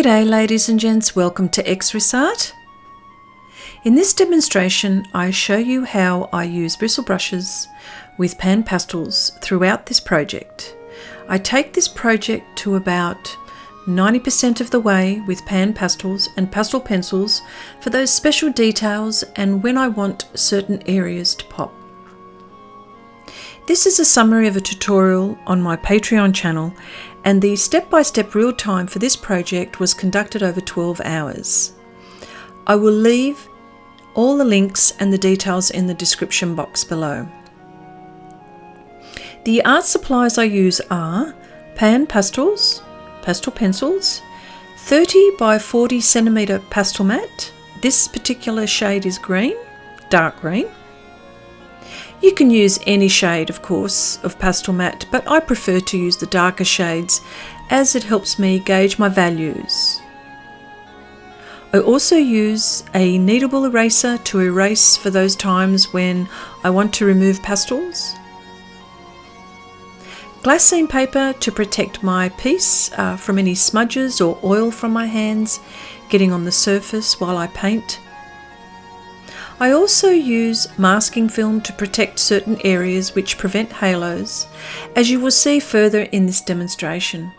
G'day ladies and gents, welcome to Xrisart. In this demonstration I show you how I use bristle brushes with pan pastels throughout this project. I take this project to about 90% of the way with pan pastels and pastel pencils for those special details and when I want certain areas to pop. This is a summary of a tutorial on my Patreon channel, and the step-by-step real time for this project was conducted over 12 hours. I will leave all the links and the details in the description box below. The art supplies I use are pan pastels, pastel pencils, 30 by 40 centimeter pastel mat. This particular shade is green, dark green. You can use any shade, of course, of pastel mat, but I prefer to use the darker shades as it helps me gauge my values. I also use a kneadable eraser to erase for those times when I want to remove pastels. Glassine paper to protect my piece from any smudges or oil from my hands getting on the surface while I paint. I also use masking film to protect certain areas which prevent halos, as you will see further in this demonstration.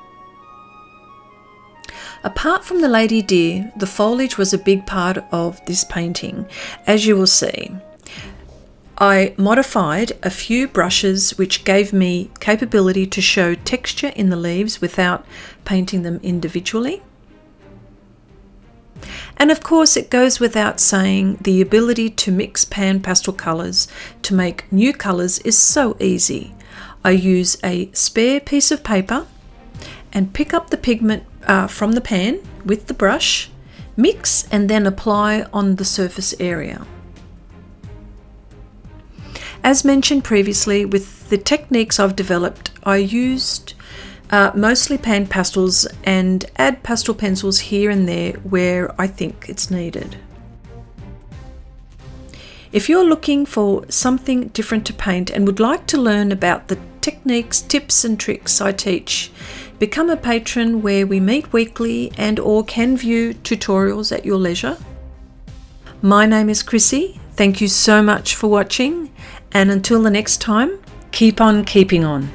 Apart from the lady deer, the foliage was a big part of this painting, as you will see. I modified a few brushes which gave me capability to show texture in the leaves without painting them individually. And of course it goes without saying, the ability to mix pan pastel colours to make new colours is so easy. I use a spare piece of paper and pick up the pigment from the pan with the brush, mix and then apply on the surface area. As mentioned previously, with the techniques I've developed, I used mostly pan pastels and add pastel pencils here and there where I think it's needed. If you're looking for something different to paint and would like to learn about the techniques, tips and tricks I teach, become a patron where we meet weekly and or can view tutorials at your leisure. My name is Chrissy. Thank you so much for watching, and until the next time, keep on keeping on.